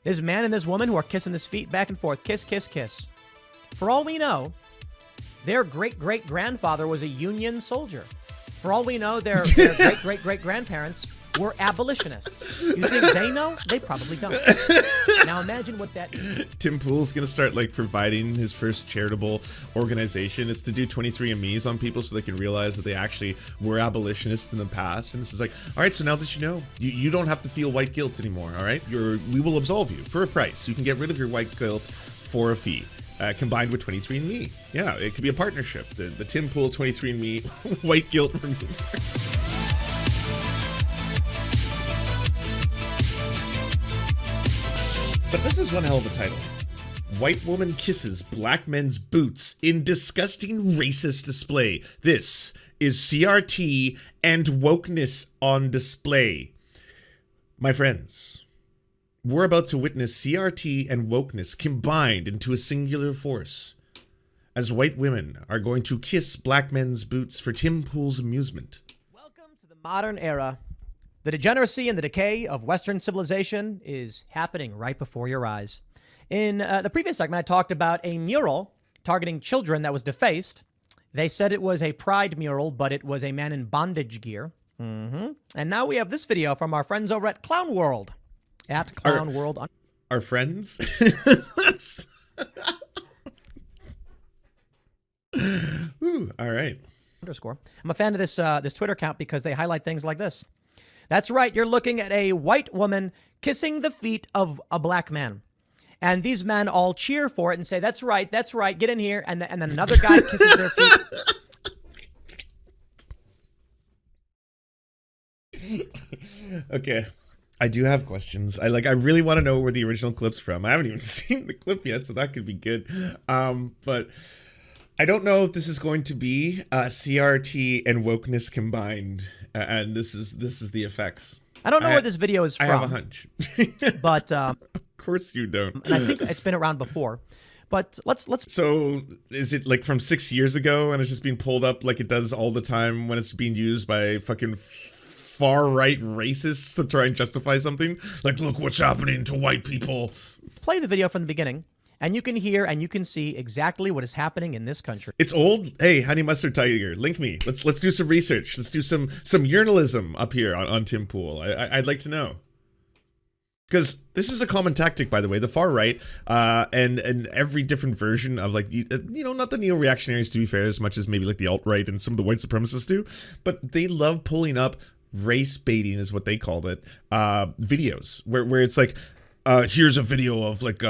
This man and this woman who are kissing his feet back and forth. Kiss, kiss, kiss. For all we know, their great-great-grandfather was a Union soldier. For all we know, their great-great-great-grandparents were abolitionists. You think they know? They probably don't. Now imagine what that means. Tim Pool's gonna start like providing his first charitable organization. It's to do 23andMe's on people so they can realize that they actually were abolitionists in the past. And this is like, all right, so now that you know, you don't have to feel white guilt anymore. All right, we will absolve you for a price. You can get rid of your white guilt for a fee. Combined with 23andMe. Yeah, it could be a partnership. The Tim Pool 23andMe white guilt remover. But this is one hell of a title. White woman kisses black men's boots in disgusting racist display. This is CRT and wokeness on display. My friends, we're about to witness CRT and wokeness combined into a singular force, as white women are going to kiss black men's boots for Tim Pool's amusement. Welcome to the modern era. The degeneracy and the decay of Western civilization is happening right before your eyes. In the previous segment, I talked about a mural targeting children that was defaced. They said it was a pride mural, but it was a man in bondage gear. And now we have this video from our friends over at Clown World. At Clown World. Our friends? That's... Ooh, all right. Underscore. I'm a fan of this this Twitter account because they highlight things like this. That's right. You're looking at a white woman kissing the feet of a black man. And these men all cheer for it and say, that's right, get in here. And then another guy kisses their feet. Okay. I do have questions. I really want to know where the original clip's from. I haven't even seen the clip yet, so that could be good. But I don't know if this is going to be CRT and wokeness combined, and this is the effects. I don't know where this video is from. I have a hunch, but of course you don't. And I think it's been around before. But let's. So is it like from 6 years ago, and it's just being pulled up like it does all the time when it's being used by fucking far-right racists to try and justify something? Like, look what's happening to white people. Play the video from the beginning, and you can hear and you can see exactly what is happening in this country. It's old. Hey, Honey Mustard Tiger, link me. Let's do some research. Let's do some journalism up here on Tim Pool. I'd like to know. Because this is a common tactic, by the way, the far right, and every different version of, like, you know, not the neo-reactionaries, to be fair, as much as maybe like the alt-right and some of the white supremacists do, but they love pulling up race baiting, is what they called it, videos where it's like, here's a video of like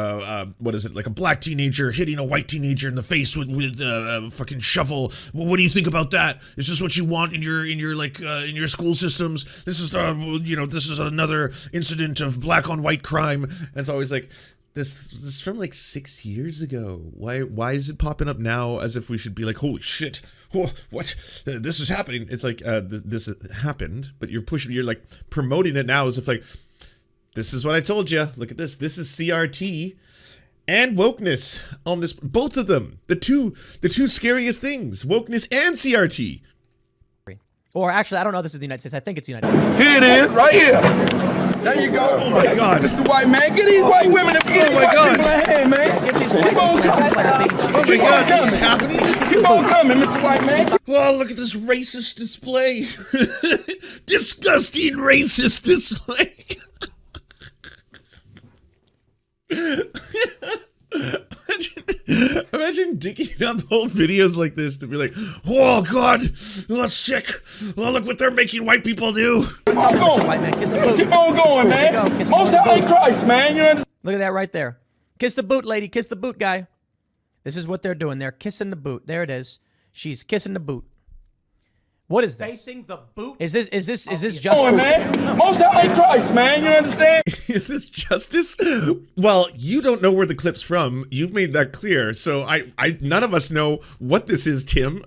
what is it, like a black teenager hitting a white teenager in the face with a fucking shovel. Well, what do you think about that? Is this what you want in your school systems? This is you know, this is another incident of black on white crime. And it's always like, this is from like 6 years ago. Why is it popping up now as if we should be like, holy shit, what? This is happening. It's like, this happened, but you're like promoting it now as if like, this is what I told you. Look at this. This is CRT and wokeness on this. Both of them. The two scariest things. Wokeness and CRT. Or actually, I don't know if this is the United States. I think it's the United States. Here it is, right here. There you go. Oh my God. Mr. White Man, get these white women and oh my God. Hey, man. Get these white women. Oh my God, this is happening. Keep on coming, Mr. White Man. Oh, look at this racist display. Disgusting racist display. Imagine digging up old videos like this to be like, oh God, oh sick, oh look what they're making white people do. Keep on going. White man, kiss the boot. Keep on going, man. Most high Christ, man. You understand? Look at that right there. Kiss the boot, lady. Kiss the boot, guy. This is what they're doing. They're kissing the boot. There it is. She's kissing the boot. What is this? Facing the boot. Is this justice? Going, man. Most high Christ, man. You understand? Is this justice? Well, you don't know where the clip's from. You've made that clear. So none of us know what this is, Tim.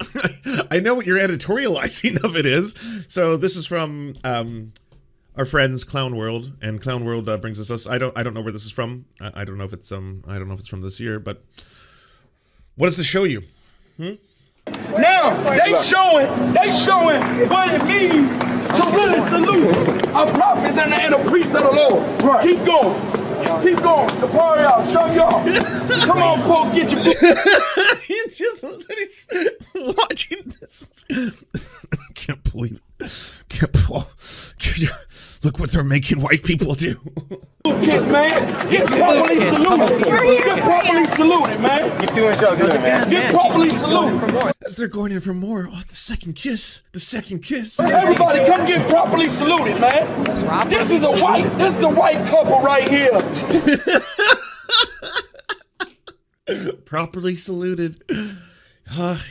I know what your editorializing of it is. So this is from our friends Clown World, and Clown World brings us. I don't know where this is from. I don't know if it's from this year, but what does this show you? Now, they showing what it means to really salute a prophet and a priest of the Lord. Right. Keep going. Keep going. The party out. Show y'all. Come on, folks, get your. He's just he's watching this. Can't believe it. Look what they're making white people do. Kids, man. Get properly saluted. Get properly saluted, man. Keep doing what y'all doing, man. Get properly saluted. They're going in for more. Oh, the second kiss. The second kiss. Everybody, come get properly saluted, man. This is a white couple right here. Properly saluted.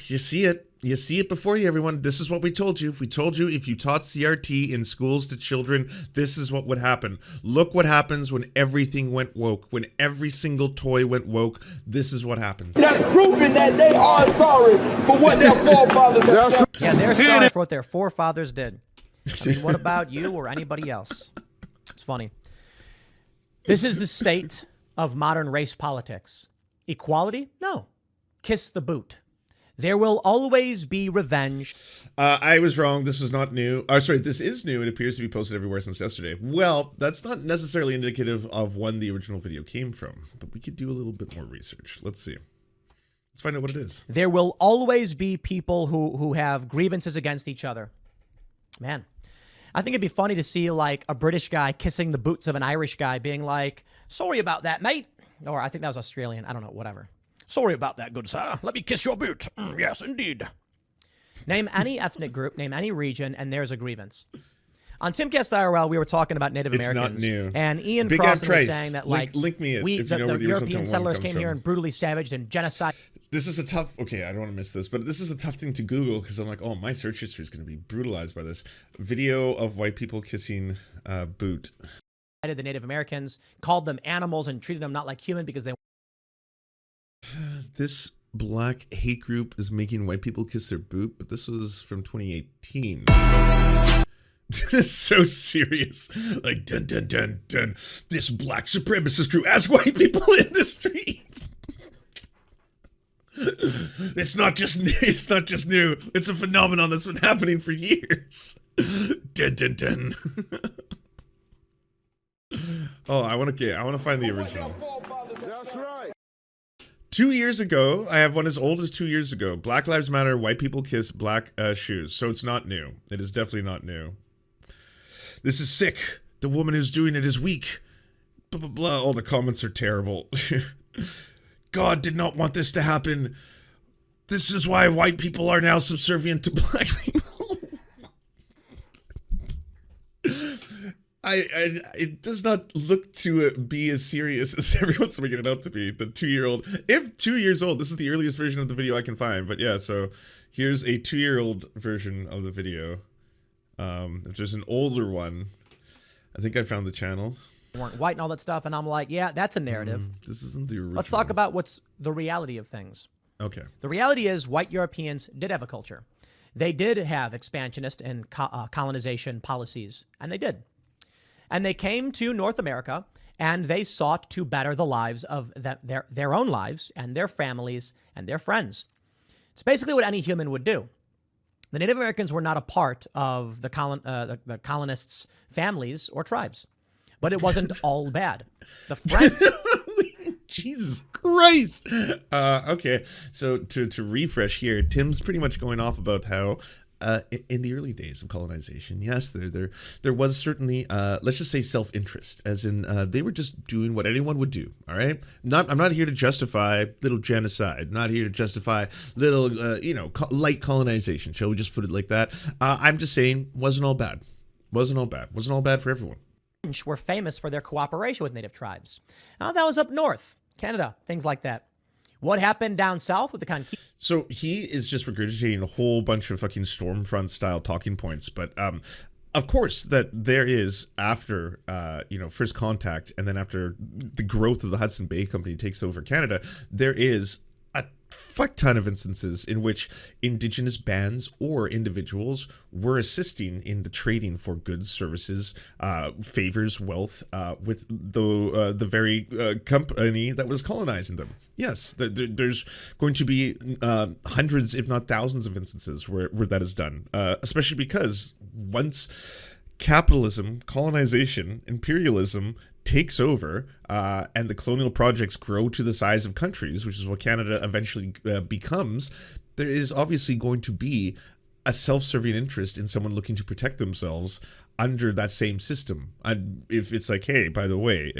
You see it. You see it before you, everyone. This is what we told you. We told you if you taught CRT in schools to children, this is what would happen. Look what happens when everything went woke. When every single toy went woke, this is what happens. That's proving that they are sorry for what their forefathers have done. Yeah, they're sorry for what their forefathers did. I mean, what about you or anybody else? It's funny. This is the state of modern race politics. Equality? No. Kiss the boot. There will always be revenge. I was wrong. This is not new. Sorry, this is new. It appears to be posted everywhere since yesterday. Well, that's not necessarily indicative of when the original video came from, but we could do a little bit more research. Let's see. Let's find out what it is. There will always be people who have grievances against each other. Man, I think it'd be funny to see like a British guy kissing the boots of an Irish guy being like, sorry about that, mate. Or I think that was Australian. I don't know, whatever. Sorry about that, good sir. Let me kiss your boot. Yes, indeed. Name any ethnic group, name any region, and there's a grievance. On Timcast IRL, we were talking about Native Americans. It's not new. And Ian Big Frost was Trice. saying that, link me we, if you know where the European original settlers one came comes here from. and brutally savaged and genocide. This is a tough, okay, I don't want to miss this, but this is a tough thing to Google because I'm like, oh, my search history is going to be brutalized by this. Video of white people kissing boot. The Native Americans, called them animals and treated them not like human because they... This black hate group is making white people kiss their boot, but this was from 2018. This is so serious. Like, dun, dun, dun, dun. This black supremacist group as white people in the street. It's not just new. It's not just new. It's a phenomenon that's been happening for years. Dun, dun, dun. Oh, I want to find the original. That's right. 2 years ago, I have one as old as 2 years ago. Black Lives Matter, white people kiss black shoes. So it's not new. It is definitely not new. This is sick. The woman who's doing it is weak. Blah, blah, blah. All the comments are terrible. God did not want this to happen. This is why white people are now subservient to black people. It does not look to be as serious as everyone's making it out to be. The 2-year-old, if 2 years old, this is the earliest version of the video I can find. But yeah, so here's a 2-year-old version of the video. If there's an older one, I think I found the channel. weren't white and all that stuff. And I'm like, yeah, that's a narrative. This isn't the original. Let's talk about what's the reality of things. Okay. The reality is white Europeans did have a culture. They did have expansionist and colonization policies, and they did. And they came to North America, and they sought to better the lives of their own lives and their families and their friends. It's basically what any human would do. The Native Americans were not a part of the colonists' families or tribes, but it wasn't all bad. The French... Jesus Christ. Okay, so to refresh here, Tim's pretty much going off about how in the early days of colonization, yes, there was certainly, let's just say self-interest, as in they were just doing what anyone would do, all right? I'm not here to justify little genocide, not here to justify little, light colonization, shall we just put it like that? I'm just saying, wasn't all bad. Wasn't all bad for everyone. Were famous for their cooperation with native tribes. Now, that was up north, Canada, things like that. What happened down south with the conquistadors? So he is just regurgitating a whole bunch of fucking Stormfront style talking points, but of course that there is after first contact and then after the growth of the Hudson Bay Company takes over Canada, there is a fuck ton of instances in which indigenous bands or individuals were assisting in the trading for goods, services, favors, wealth with the very company that was colonizing them. Yes, there's going to be hundreds, if not thousands, of instances where that is done, especially because once capitalism, colonization, imperialism takes over and the colonial projects grow to the size of countries, which is what Canada eventually becomes, there is obviously going to be a self-serving interest in someone looking to protect themselves under that same system. And if it's like, hey, by the way,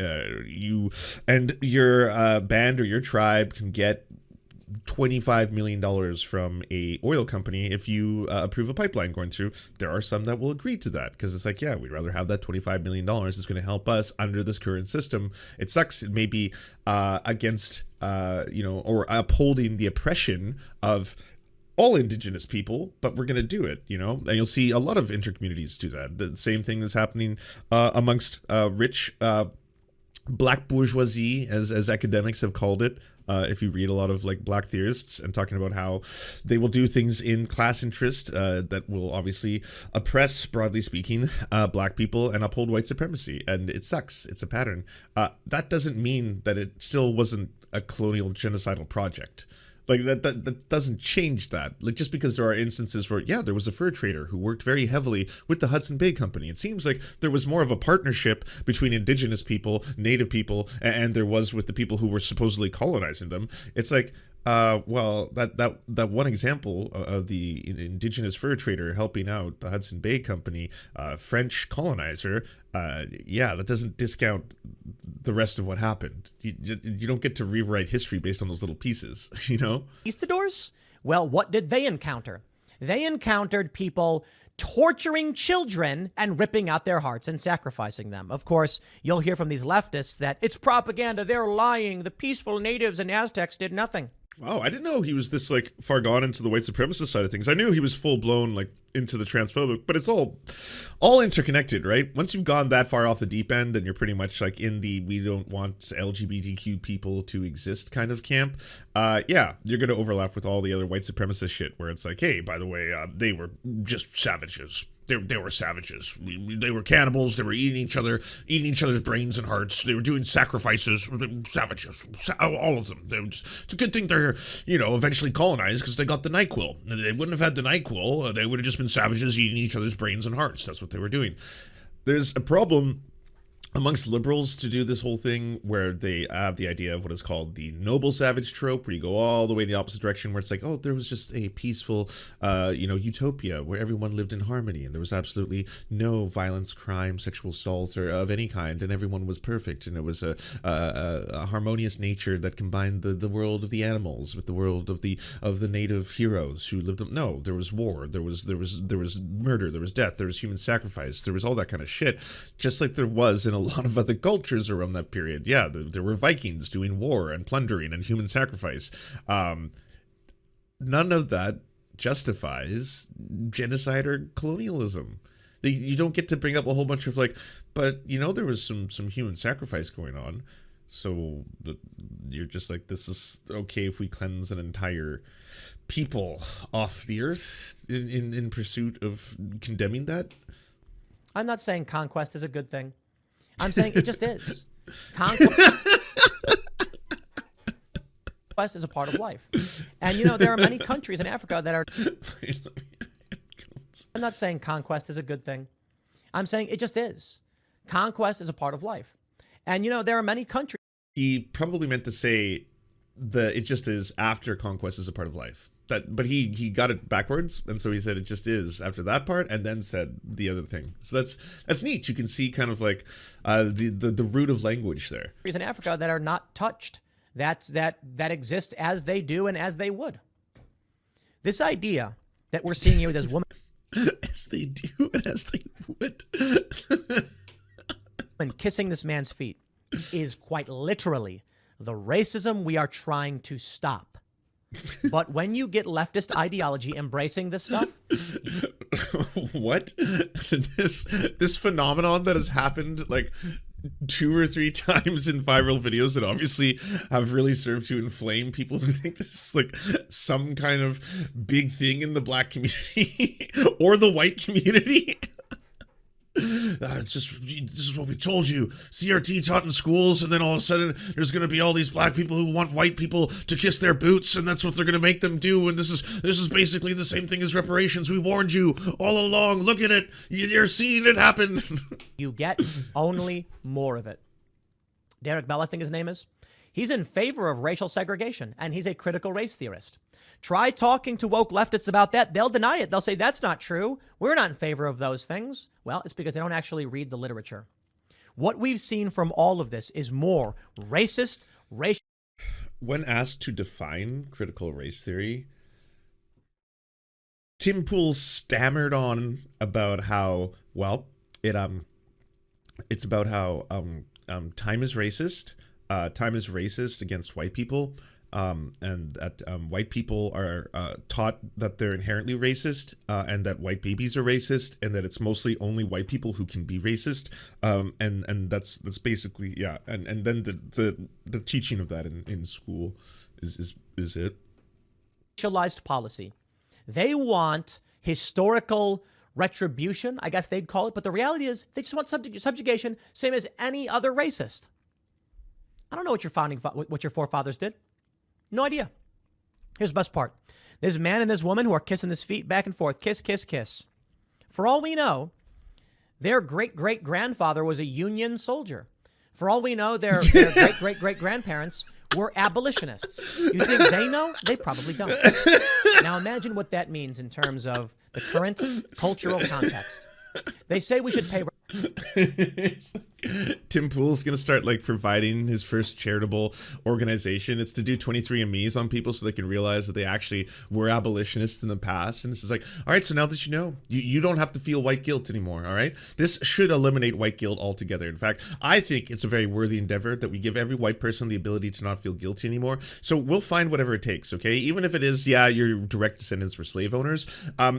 you and your band or your tribe can get $25 million from a oil company if you approve a pipeline going through, there are some that will agree to that because it's like, yeah, we'd rather have that $25 million. It's going to help us under this current system. It sucks. It may be against, or upholding the oppression of all Indigenous people, but we're going to do it, and you'll see a lot of intercommunities do that. The same thing is happening amongst rich black bourgeoisie, as academics have called it. If you read a lot of like black theorists and talking about how they will do things in class interest that will obviously oppress, broadly speaking, black people and uphold white supremacy. And it sucks. It's a pattern. That doesn't mean that it still wasn't a colonial genocidal project. Like that doesn't change that. Like just because there are instances where, yeah, there was a fur trader who worked very heavily with the Hudson Bay Company. It seems like there was more of a partnership between Indigenous people, Native people, and there was with the people who were supposedly colonizing them. It's like, well, that one example of the Indigenous fur trader helping out the Hudson Bay Company, French colonizer, yeah, that doesn't discount the rest of what happened. You don't get to rewrite history based on those little pieces, Conquistadors? Well, what did they encounter? They encountered people torturing children and ripping out their hearts and sacrificing them. Of course, you'll hear from these leftists that it's propaganda, they're lying, the peaceful natives and Aztecs did nothing. Wow, I didn't know he was this like far gone into the white supremacist side of things. I knew he was full blown like into the transphobic, but it's all interconnected, right? Once you've gone that far off the deep end and you're pretty much like in the we don't want LGBTQ people to exist kind of camp, yeah, you're going to overlap with all the other white supremacist shit where it's like, hey, by the way, they were just savages. They were savages. They were cannibals. They were eating each other's brains and hearts. They were doing sacrifices. Savages, all of them. It's a good thing they're, eventually colonized because they got the NyQuil. They wouldn't have had the NyQuil. They would have just been savages eating each other's brains and hearts. That's what they were doing. There's a problem amongst liberals to do this whole thing where they have the idea of what is called the noble savage trope, where you go all the way in the opposite direction, where it's like, oh, there was just a peaceful, utopia where everyone lived in harmony and there was absolutely no violence, crime, sexual assault or of any kind, and everyone was perfect, and it was a harmonious nature that combined the world of the animals with the world of the native heroes who lived. No, there was war, there was murder, there was death, there was human sacrifice, there was all that kind of shit, just like there was in a lot of other cultures around that period. Yeah, there were Vikings doing war and plundering and human sacrifice. None of that justifies genocide or colonialism. You don't get to bring up a whole bunch of like, but there was some human sacrifice going on, so you're just like, this is okay if we cleanse an entire people off the earth in pursuit of condemning that. I'm not saying conquest is a good thing. I'm saying it just is. Conquest is a part of life. And, there are many countries in Africa that are... I'm not saying conquest is a good thing. I'm saying it just is. Conquest is a part of life. And, there are many countries... He probably meant to say that it just is after conquest is a part of life. But he got it backwards, and so he said it just is after that part, and then said the other thing. So that's neat. You can see kind of like the root of language there. In Africa that are not touched, that exist as they do and as they would. This idea that we're seeing here with this woman, as they do and as they would, and kissing this man's feet, is quite literally the racism we are trying to stop. But when you get leftist ideology embracing this stuff... What? This phenomenon that has happened like 2 or 3 times in viral videos that obviously have really served to inflame people who think this is like some kind of big thing in the black community or the white community. This is what we told you. CRT taught in schools, and then all of a sudden there's going to be all these black people who want white people to kiss their boots, and that's what they're going to make them do. And this is basically the same thing as reparations. We warned you all along. Look at it. You're seeing it happen. You get only more of it. Derek Bell, I think his name is. He's in favor of racial segregation, and he's a critical race theorist. Try talking to woke leftists about that. They'll deny it. They'll say, that's not true. We're not in favor of those things. Well, it's because they don't actually read the literature. What we've seen from all of this is more racist, racial. When asked to define critical race theory, Tim Pool stammered on about how, well, it's about how time is racist. Time is racist against white people, and that white people are taught that they're inherently racist, and that white babies are racist, and that it's mostly only white people who can be racist, and that's basically, yeah, and then the teaching of that in school is it. Racialized policy. They want historical retribution, I guess they'd call it, but the reality is they just want subjugation, same as any other racist. I don't know what your forefathers did. No idea. Here's the best part. There's a man and this woman who are kissing his feet back and forth. Kiss, kiss, kiss. For all we know, their great-great-grandfather was a Union soldier. For all we know, their great-great-great-grandparents were abolitionists. You think they know? They probably don't. Now imagine what that means in terms of the current cultural context. They say we should pay... Tim Pool's gonna start like providing his first charitable organization. It's to do 23andMe's on people so they can realize that they actually were abolitionists in the past. And this is like, all right, so now that you know, you don't have to feel white guilt anymore. All right, this should eliminate white guilt altogether. In fact, I think it's a very worthy endeavor that we give every white person the ability to not feel guilty anymore. So we'll find whatever it takes. Okay, even if it is, yeah, your direct descendants were slave owners.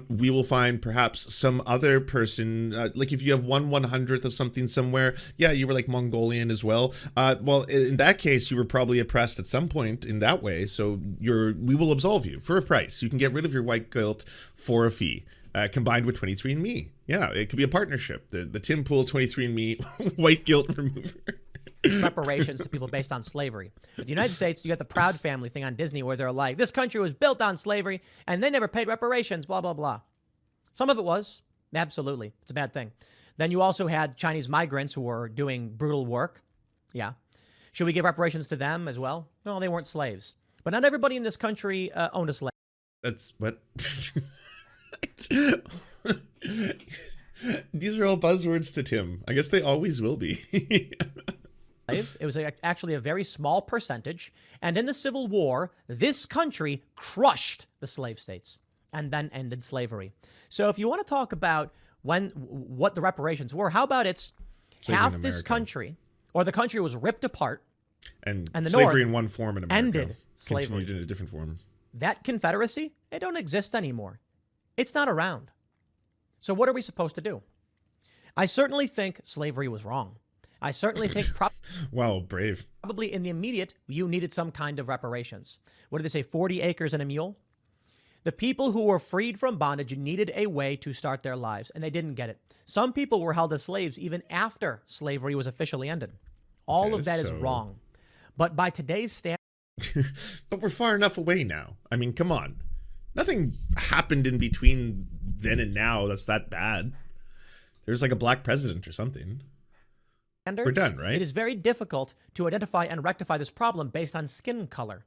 We will find perhaps some other person, like if you have 1/100th of something somewhere. Yeah, you were like Mongolian as well. Well, in that case, you were probably oppressed at some point in that way. So we will absolve you for a price. You can get rid of your white guilt for a fee, combined with 23andMe. Yeah, it could be a partnership. The Tim Pool 23andMe white guilt remover. Reparations to people based on slavery. In the United States, you got the Proud Family thing on Disney where they're like, this country was built on slavery and they never paid reparations, blah, blah, blah. Some of it was. Absolutely. It's a bad thing. Then you also had Chinese migrants who were doing brutal work. Yeah. Should we give reparations to them as well? No, they weren't slaves. But not everybody in this country owned a slave. That's what? These are all buzzwords to Tim. I guess they always will be. It was actually a very small percentage. And in the Civil War, this country crushed the slave states and then ended slavery. So if you want to talk about what the reparations were, how about it's slavery half this country, or the country was ripped apart, and the slavery North in one form in America ended slavery. Continued in a different form. That Confederacy, it don't exist anymore. It's not around. So what are we supposed to do? I certainly think slavery was wrong. I certainly think wow, brave. Probably in the immediate, you needed some kind of reparations. What did they say, 40 acres and a mule? The people who were freed from bondage needed a way to start their lives, and they didn't get it. Some people were held as slaves even after slavery was officially ended. All of that is wrong. But by today's standards... But we're far enough away now. I mean, come on. Nothing happened in between then and now that's that bad. There's like a black president or something. We're done, right? It is very difficult to identify and rectify this problem based on skin color.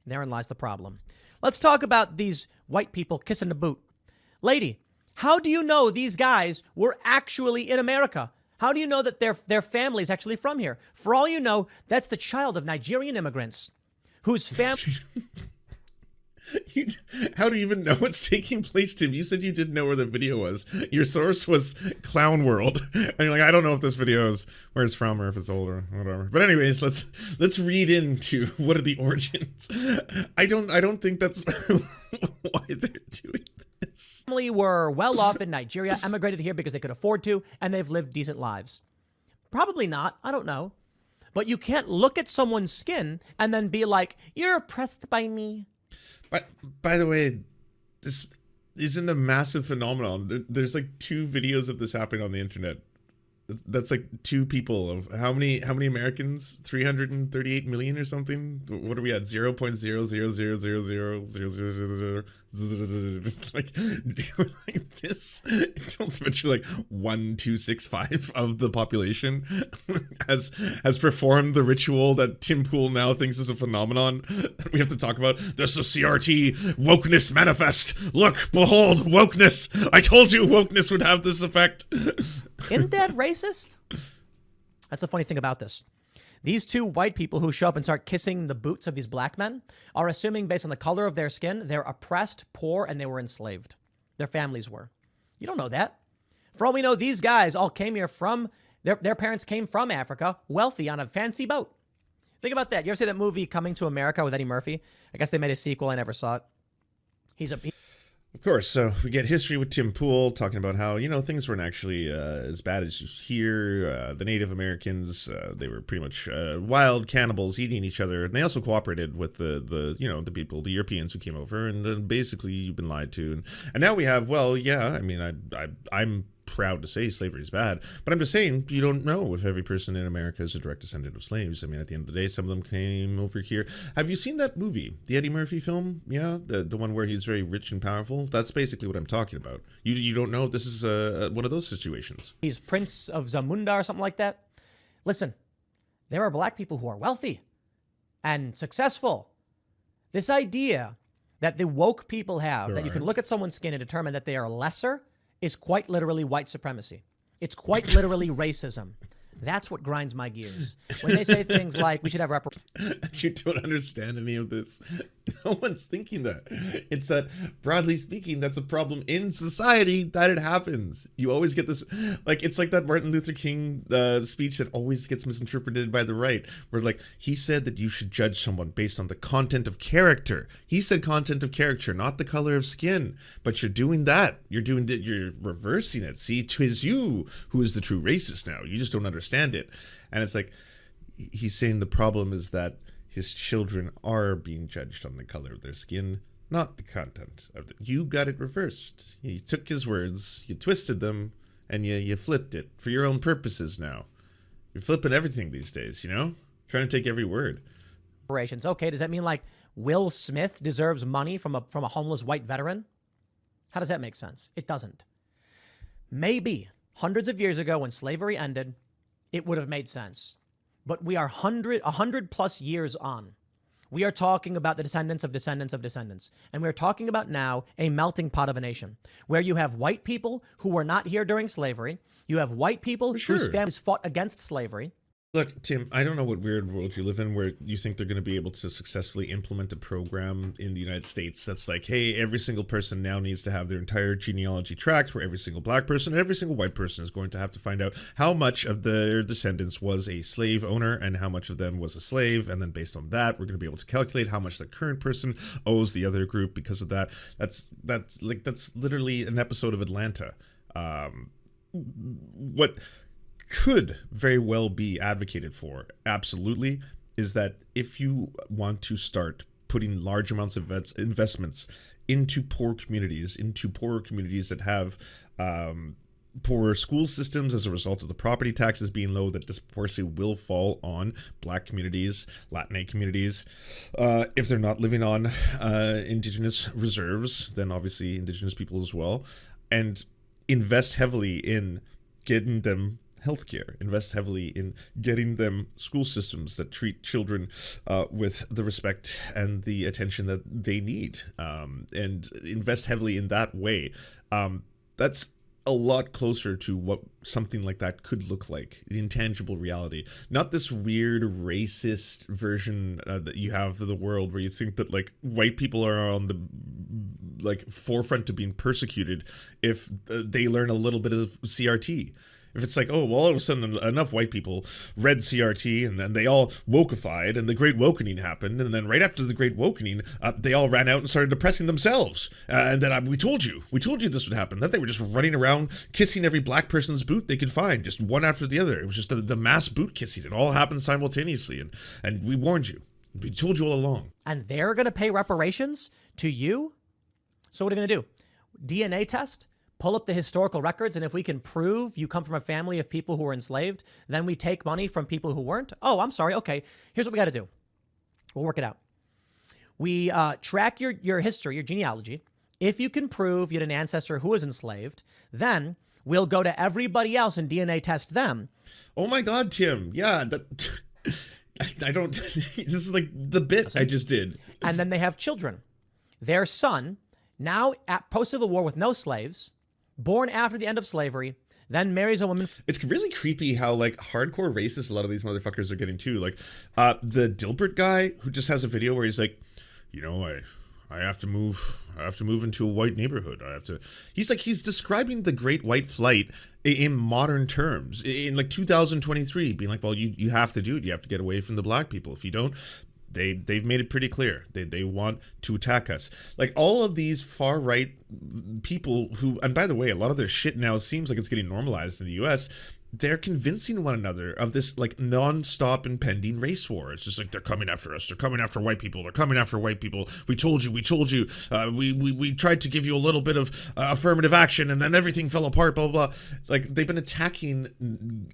Therein lies the problem. Let's talk about these white people kissing the boot. Lady, how do you know these guys were actually in America? How do you know that their family is actually from here? For all you know, that's the child of Nigerian immigrants whose family... How do you even know what's taking place, Tim? You said you didn't know where the video was. Your source was Clown World. And you're like, I don't know if this video is where it's from or if it's old or whatever. But anyways, let's read into what are the origins. I don't think that's why they're doing this. Family were well off in Nigeria, emigrated here because they could afford to, and they've lived decent lives. Probably not. I don't know. But you can't look at someone's skin and then be like, you're oppressed by me. But by the way, this isn't a massive phenomenon. There's like 2 videos of this happening on the internet. That's like two people of how many Americans? 338 million or something. What are we at? 0.000000000. Like this. Don't mention like 1,265 of the population has performed the ritual that Tim Pool now thinks is a phenomenon that we have to talk about. There's a CRT wokeness manifest. Look, behold, wokeness. I told you wokeness would have this effect. Isn't that racist? That's the funny thing about this. These two white people who show up and start kissing the boots of these black men are assuming based on the color of their skin, they're oppressed, poor, and they were enslaved. Their families were. You don't know that. For all we know, these guys all came here from, their parents came from Africa, wealthy on a fancy boat. Think about that. You ever see that movie Coming to America with Eddie Murphy? I guess they made a sequel. I never saw it. Of course, so we get history with Tim Pool talking about how, you know, things weren't actually as bad as you hear. The Native Americans, they were pretty much wild cannibals eating each other. And they also cooperated with the you know, the people, the Europeans who came over. And basically, you've been lied to. And now we have, well, yeah, I mean, I'm proud to say slavery is bad, but I'm just saying you don't know if every person in America is a direct descendant of slaves. I mean, at the end of the day, some of them came over here. Have you seen that movie, the Eddie Murphy film? Yeah, the one where he's very rich and powerful. That's basically what I'm talking about. You don't know if this is one of those situations. He's Prince of Zamunda or something like that. Listen, there are black people who are wealthy and successful. This idea that the woke people have, that you can look at someone's skin and determine that they are lesser, is quite literally white supremacy. It's quite literally racism. That's what grinds my gears. When they say things like we should have reparations. You don't understand any of this. No one's thinking that. It's that, broadly speaking, that's a problem in society that it happens. You always get this, like, it's like that Martin Luther King speech that always gets misinterpreted by the right, where, like, he said that you should judge someone based on the content of character. He said content of character, not the color of skin. But you're doing that. You're reversing it. See, 'tis you who is the true racist now. You just don't understand it. And it's like, he's saying the problem is that his children are being judged on the color of their skin, not the content of it. You got it reversed. You took his words, you twisted them, and you flipped it for your own purposes now. You're flipping everything these days, you know? Trying to take every word. Reparations. Okay, does that mean like Will Smith deserves money from a homeless white veteran? How does that make sense? It doesn't. Maybe hundreds of years ago when slavery ended, it would have made sense. But we are 100 plus years on. We are talking about the descendants of descendants of descendants. And we're talking about now a melting pot of a nation where you have white people who were not here during slavery. You have white people whose families fought against slavery. Look, Tim, I don't know what weird world you live in where you think they're going to be able to successfully implement a program in the United States that's like, hey, every single person now needs to have their entire genealogy tracked, where every single black person and every single white person is going to have to find out how much of their descendants was a slave owner and how much of them was a slave. And then based on that, we're going to be able to calculate how much the current person owes the other group because of that. That's literally an episode of Atlanta. What could very well be advocated for, absolutely, is that if you want to start putting large amounts of investments into poorer communities that have poorer school systems as a result of the property taxes being low, that disproportionately will fall on black communities, Latinx communities. If they're not living on indigenous reserves, then obviously indigenous people as well, and invest heavily in getting them healthcare, invest heavily in getting them school systems that treat children with the respect and the attention that they need, and invest heavily in that way. That's a lot closer to what something like that could look like, the intangible reality, not this weird racist version that you have of the world where you think that like white people are on the like forefront to being persecuted if they learn a little bit of CRT. If it's like, oh, well, all of a sudden enough white people read CRT and then they all wokeified and the Great Wokening happened. And then right after the Great Wokening, they all ran out and started depressing themselves. And then we told you this would happen. Then they were just running around kissing every black person's boot they could find, just one after the other. It was just the mass boot kissing. It all happened simultaneously. And we warned you. We told you all along. And they're going to pay reparations to you? So what are they going to do? DNA test? pull up the historical records, and if we can prove you come from a family of people who were enslaved, then we take money from people who weren't? Oh, I'm sorry. Okay, here's what we got to do. We'll work it out. We track your history, your genealogy. If you can prove you had an ancestor who was enslaved, then we'll go to everybody else and DNA test them. Oh my God, Tim. Yeah, that I don't. This is like the bit I just did. And then they have children. Their son, now at post-Civil War with no slaves, born after the end of slavery, then marries a woman. It's really creepy how like hardcore racist a lot of these motherfuckers are getting too. Like the Dilbert guy who just has a video where he's like, you know, I have to move into a white neighborhood. He's describing the Great White Flight in modern terms in like 2023, being like, well, you have to do it. You have to get away from the black people. If you don't, they've made it pretty clear they want to attack us. Like all of these far right people who, and by the way, a lot of their shit now seems like it's getting normalized in the US. They're convincing one another of this like non-stop impending race war. It's just like, they're coming after us. They're coming after white people. They're coming after white people. We told you. We tried to give you a little bit of affirmative action, and then everything fell apart. Blah blah blah. Like they've been attacking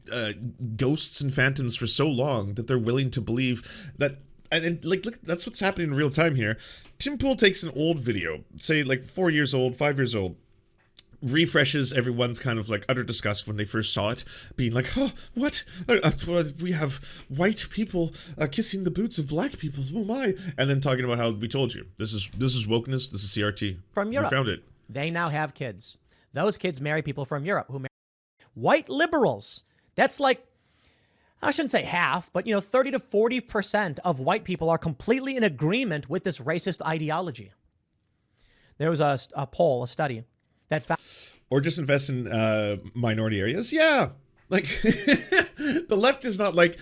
ghosts and phantoms for so long that they're willing to believe that. And like, look, that's what's happening in real time here. Tim Pool takes an old video, say like 4 years old, 5 years old, refreshes everyone's kind of like utter disgust when they first saw it, being like, oh, what? We have white people kissing the boots of black people. Oh my! And then talking about how we told you this is wokeness. This is CRT. From Europe. We found it. They now have kids. Those kids marry people from Europe who marry white liberals. That's like, I shouldn't say half, but 30 to 40% of white people are completely in agreement with this racist ideology. There was a study that found, or just invest in minority areas. Yeah, like the left is not like,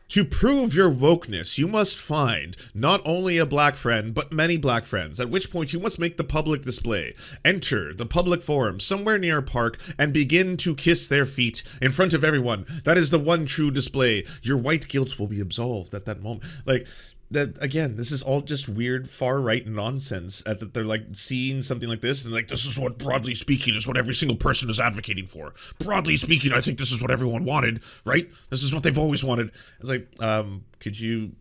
to prove your wokeness, you must find not only a black friend, but many black friends, at which point you must make the public display. Enter the public forum somewhere near a park and begin to kiss their feet in front of everyone. That is the one true display. Your white guilt will be absolved at that moment. Like, that again, this is all just weird far right nonsense that they're like seeing something like this and like, this is what, broadly speaking, is what every single person is advocating for. Broadly speaking, I think this is what everyone wanted, right? This is what they've always wanted. It's like, could you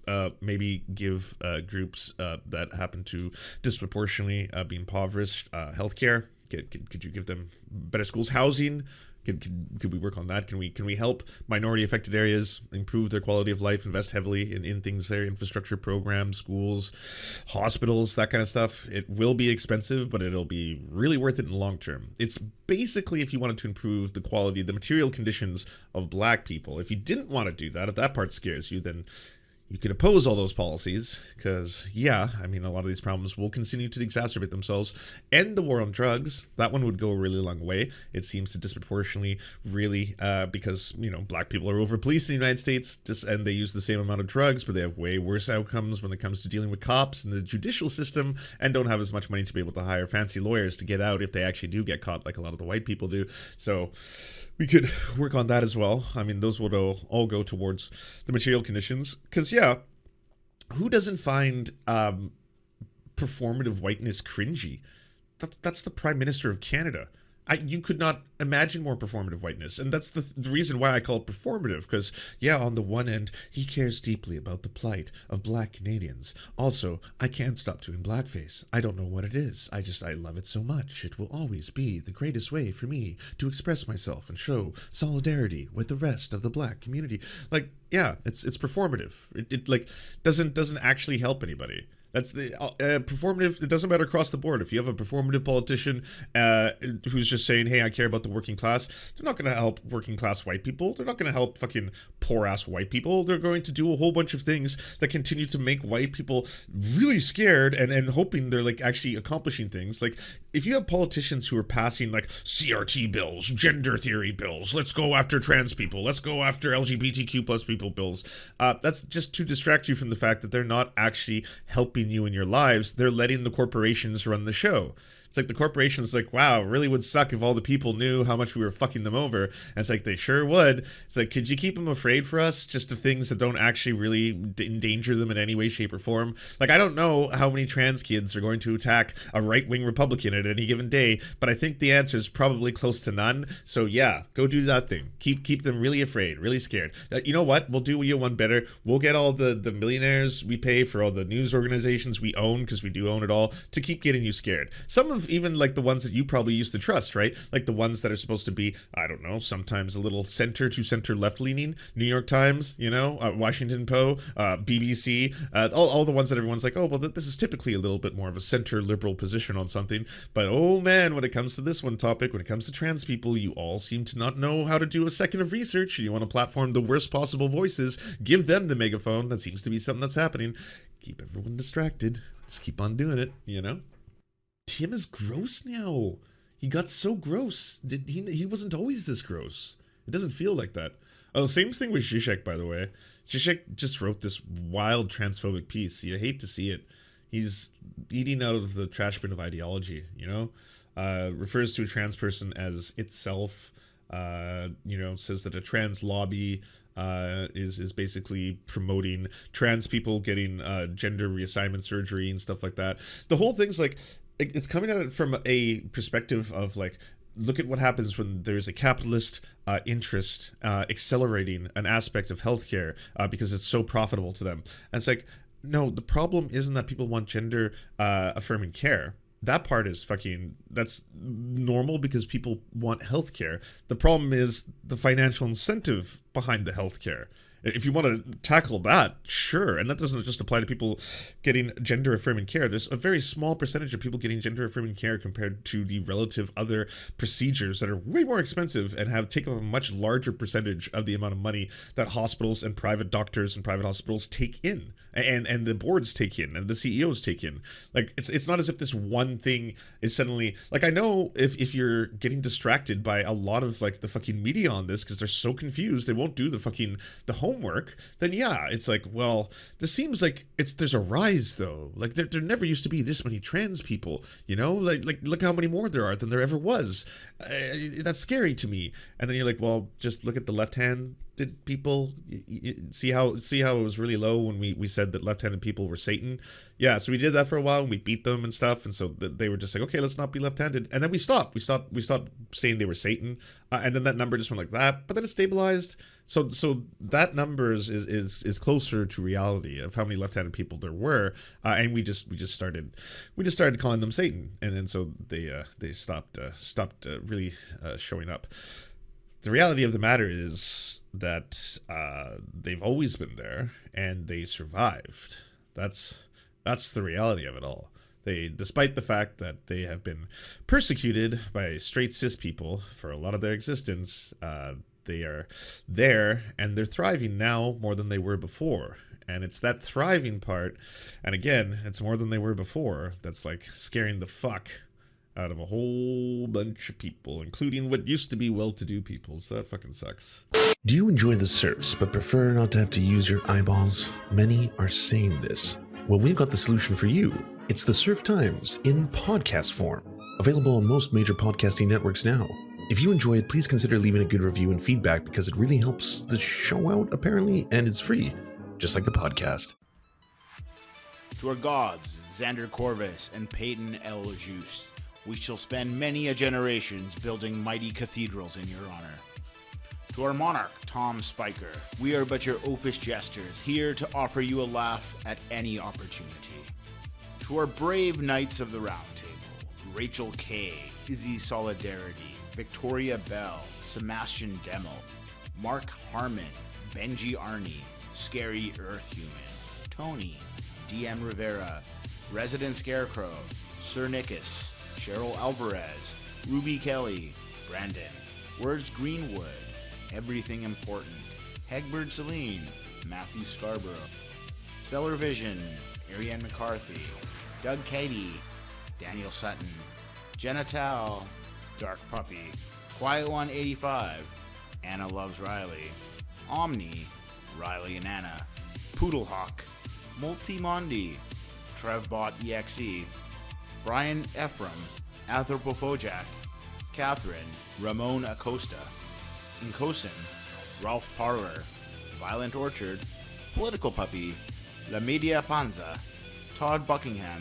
maybe give groups that happen to disproportionately be impoverished healthcare? Could you give them better schools, housing? Could we work on that? Can we help minority affected areas improve their quality of life, invest heavily in things there, infrastructure programs, schools, hospitals, that kind of stuff? It will be expensive, but it'll be really worth it in the long term. It's basically, if you wanted to improve the quality, the material conditions of black people. If you didn't want to do that, if that part scares you, then you could oppose all those policies because, yeah, I mean, a lot of these problems will continue to exacerbate themselves. End the war on drugs. That one would go a really long way. It seems to disproportionately really because, black people are over-policed in the United States and they use the same amount of drugs, but they have way worse outcomes when it comes to dealing with cops and the judicial system and don't have as much money to be able to hire fancy lawyers to get out if they actually do get caught like a lot of the white people do. So we could work on that as well. I mean, those would all go towards the material conditions. Because, yeah, who doesn't find performative whiteness cringy? That's the Prime Minister of Canada. You could not imagine more performative whiteness. And that's the reason why I call it performative. Because, yeah, on the one end, he cares deeply about the plight of black Canadians. Also, I can't stop doing blackface. I don't know what it is. I love it so much. It will always be the greatest way for me to express myself and show solidarity with the rest of the black community. Like, yeah, it's performative. It like doesn't actually help anybody. That's the performative. It doesn't matter across the board. If you have a performative politician who's just saying, hey, I care about the working class, they're not going to help working class white people. They're not going to help fucking poor ass white people. They're going to do a whole bunch of things that continue to make white people really scared and hoping they're like actually accomplishing things. Like, if you have politicians who are passing like CRT bills, gender theory bills, let's go after trans people, let's go after LGBTQ plus people bills, that's just to distract you from the fact that they're not actually helping you in your lives. They're letting the corporations run the show. It's like the corporation's like, wow, it really would suck if all the people knew how much we were fucking them over. And it's like, they sure would. It's like, could you keep them afraid for us just of things that don't actually really endanger them in any way, shape, or form? Like, I don't know how many trans kids are going to attack a right-wing Republican at any given day, but I think the answer is probably close to none. So yeah, go do that thing. Keep them really afraid, really scared. You know what? We'll do you one better. We'll get all the millionaires we pay for all the news organizations we own, because we do own it all, to keep getting you scared. Some of even like the ones that you probably used to trust, right? Like the ones that are supposed to be, I don't know, sometimes a little center to center left leaning. New York Times, you know, Washington Post, BBC, all the ones that everyone's like, oh, well, this is typically a little bit more of a center liberal position on something. But oh man, when it comes to this one topic, when it comes to trans people, you all seem to not know how to do a second of research. You want to platform the worst possible voices, give them the megaphone. That seems to be something that's happening. Keep everyone distracted. Just keep on doing it, you know? Tim is gross now. He got so gross. He wasn't always this gross. It doesn't feel like that. Oh, same thing with Zizek, by the way. Zizek just wrote this wild transphobic piece. You hate to see it. He's eating out of the trash bin of ideology, you know? Refers to a trans person as itself. You know, says that a trans lobby is basically promoting trans people getting gender reassignment surgery and stuff like that. The whole thing's like, it's coming at it from a perspective of like, look at what happens when there's a capitalist interest accelerating an aspect of healthcare because it's so profitable to them. And it's like, no, the problem isn't that people want gender affirming care. That part is that's normal because people want healthcare. The problem is the financial incentive behind the healthcare. If you want to tackle that, sure. And that doesn't just apply to people getting gender affirming care. There's a very small percentage of people getting gender affirming care compared to the relative other procedures that are way more expensive and take up a much larger percentage of the amount of money that hospitals and private doctors and private hospitals take in. And the boards take in and the CEOs take in. Like, it's not as if this one thing is suddenly, like, I know if you're getting distracted by a lot of like the fucking media on this because they're so confused, they won't do the homework, then yeah, it's like, well, this seems like there's a rise though. Like there never used to be this many trans people, you know, like look how many more there are than there ever was. That's scary to me. And then you're like, well, just look at the left-handed people. See how it was really low when we said that left-handed people were Satan. Yeah, so we did that for a while and we beat them and stuff, and so they were just like, okay, let's not be left-handed, and then we stopped saying they were Satan, and then that number just went like that, but then it stabilized. So that number is closer to reality of how many left-handed people there were, and we just started calling them Satan, and then so they stopped really showing up. The reality of the matter is that they've always been there and they survived. That's the reality of it all. Despite the fact that they have been persecuted by straight cis people for a lot of their existence, they are there and they're thriving now more than they were before. And it's that thriving part, and again, it's more than they were before, that's like scaring the fuck out of a whole bunch of people, including what used to be well-to-do people. So that fucking sucks. Do you enjoy the Serfs but prefer not to have to use your eyeballs? Many are saying this. Well, we've got the solution for you. It's the Serf Times in podcast form, available on most major podcasting networks now. If you enjoy it, please consider leaving a good review and feedback because it really helps the show out, apparently, and it's free, just like the podcast. To our gods, Xander Corvus and Peyton L. Juste, we shall spend many a generations building mighty cathedrals in your honor. To our monarch, Tom Spiker, we are but your oafish jesters, here to offer you a laugh at any opportunity. To our brave knights of the Round Table, Rachel K., Izzy Solidarity, Victoria Bell, Sebastian Demmel, Mark Harmon, Benji Arney, Scary Earthhuman, Tony, DM Rivera, Resident Scarecrow, Sir Nickus, Cheryl Alvarez, Ruby Kelly, Brandon, Words Greenwood, Everything Important, Hegbert Celine, Matthew Scarborough, Stellar Vision, Ariane McCarthy, Doug Cady, Daniel Sutton, Jenna Tal, Dark Puppy, Quiet One 85, Anna Loves Riley, Omni, Riley and Anna, Poodlehawk, Multimondi, Trevbot EXE, Brian Ephraim, Anthropophojack, Catherine, Ramon Acosta, Nkosin, Ralph Parler, Violent Orchard, Political Puppy, La Media Panza, Todd Buckingham,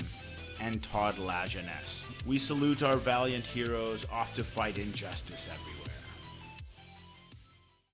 and Todd La Jeunesse. We salute our valiant heroes off to fight injustice everywhere.